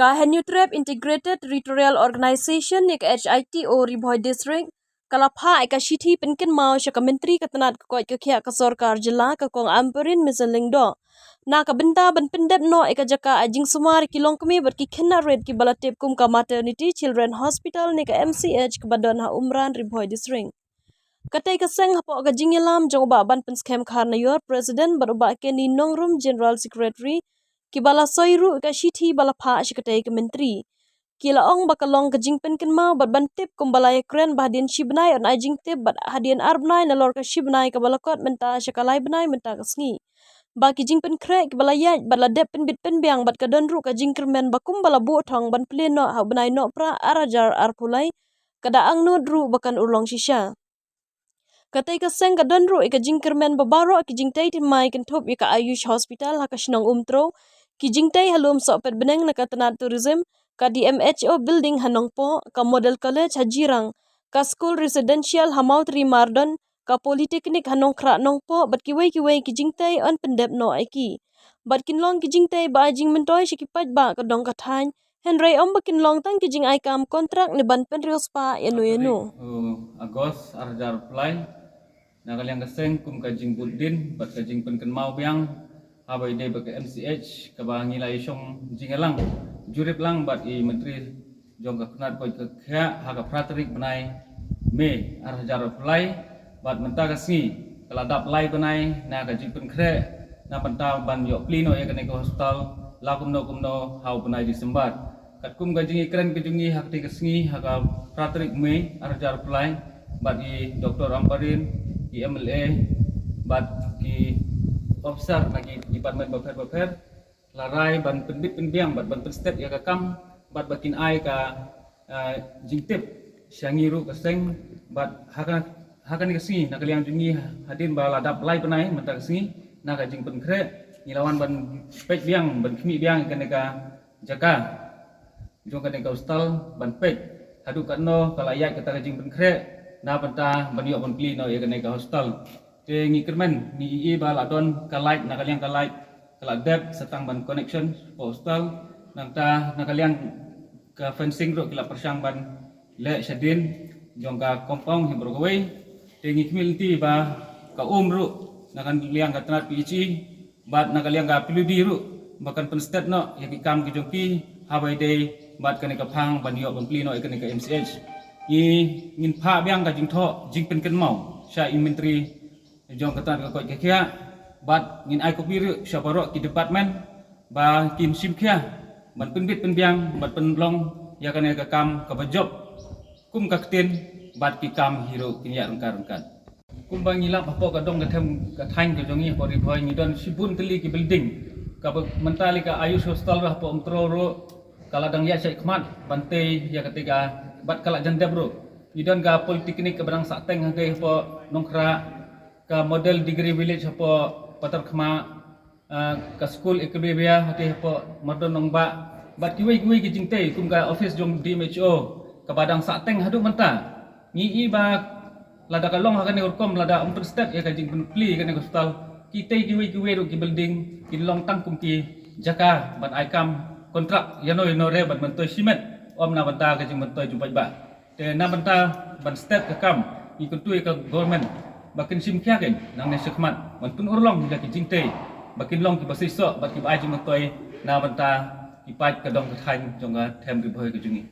Ka Henutrep Integrated Territorial Organization ni ka HITO Riboy District kalapha ka shithi penken mau sya ka menteri ketenat kokoi ke khia ka sorkar jela ka kong amperin misalingdo na ka benta ban pendep no ka jaka ajing sumar kilong kemi ber ki khena red ki balatep kum ka maternity children hospital ni ka MCH ke badon ha umran Riboy District katai ka seng hapo ka jingelam jong ba ban pen scam khar na yor president baruba ke ni nongrum general secretary ki bala soiru ka shithi bala pha shikatai ka menteri kila ong bakalong ka jingpen ken mau bat ban tip kum balai kren bahdian shibnai on ajing tip bat hadian arbnai na lor ka shibnai ka balakot menta shakalai bnai menta ka sngi baki jingpen krek balaya bala dep pen bit pen biang bat ka donru ka jingkermen bakum bala bu thong ban pleno ha bnai no pra arajar arpulai kada ang no dru bakan urlong shisha katai ka seng ka donru ka jingkermen babaro ki jingtai timai kan thop ka ayush hospital ha ka shnong umtro ki jingtai halum so pet beneng na katanat tourism ka DMHO building hanongpo ka model college hajirang ka school residential hamautri mardon ka polytechnic hanongkra nongpo bat ki wei ki jingtai on pendep no aiki bat kinlong ki jingtai ba jing mentoi shikipat ba ka dong ka thain henry om bakin long tang ki jing ai kam kontrak ni ban pen riospa yenu Agos arjar play nagalyang kaseng kum ka jing budin bat ka jing pen ken mau biang abai de bak MCH ka ba ngilai song jingalang jurip lang bat I menteri jong ka knat ko ka kha ha ka pratrik banai me arjar play bat menta ka si kala dap lai banai na ka jing pen kre na panta ban yo plino ya ka ne ko hospital la kumno hau banai Disember kat kum ka jing ikren ke jungi hak ti ka sngi ha ka pratrik me arjar play bat I Dr. Amparin I MLA bat ki officer lagi department bafer larai ban penbit penbiang bat ban step ya kakam bat bakin ai ka jingtip syangiru kaseng bat hakan kasi nakaliang jungi hadin ba ladap lai penai mata kasi na ka jing penkre nilawan ban pek biang ban khmi biang kan ka jaka jong kan ka hostel ban pek hadu kanno kala ayat kata ka jing penkre na banta ban yo ban pli no ya kan ka hostel te ngikermen ni I ba ladon kalait nakaliang kalait kala dep setang ban connection postal nangta nakaliang ka fencing ro kila persang ban le sedin jong ka kompong hibrogoi te ngikmil ti ba ka ro nakan liang ka tanat pici bat nakaliang ka piludi ro bakan penstet no yaki kam ki jongki habai dei bat kan ka phang ban yo ban pli no kan ka MCH I ngin pha biang ka jingtho jingpen ken mau sha I menteri jong katan ka koi kia bat ngin ai ko biru syaparo ki department ba kim sim kia ban penbit penbiang bat penlong ya kan ka kam ka bajob kum ka kten bat ki kam hero kinya rengkan kum ba ngilap apo ka dong ka them ka thain ka jongi ko Riboy ngidon sibun teli ki building ka mentali ka ayush hostel ra po umtro ro kala dang ya syai khmat bante ya ketika bat kala jandab ro ngidon ka politeknik ka barang sateng ha ke po nongkra ka model degree village hapo patar khma ka school ekbebia hati hapo modon nongba bat kiwei ki jingtei kum ka office jong DMHO ka badang sateng hadu menta ngi ba lada ka long ha kan urkom lada umtur step ya ka jing pli kan hospital kitei kiwei ro ki building ki long tang kum ki jaka ban aikam kontrak yano re ban mentoi simet om na banta ka jing mentoi jumpai ba te na banta ban step ka kam I kuntui ka government bakin sim kya ken nang ne sekmat man pun urlong hingga ki jingtei bakin long ki basiso baki ba ji mentoi na banta ki pat ka dong ka thain jonga them Riboy ka jungi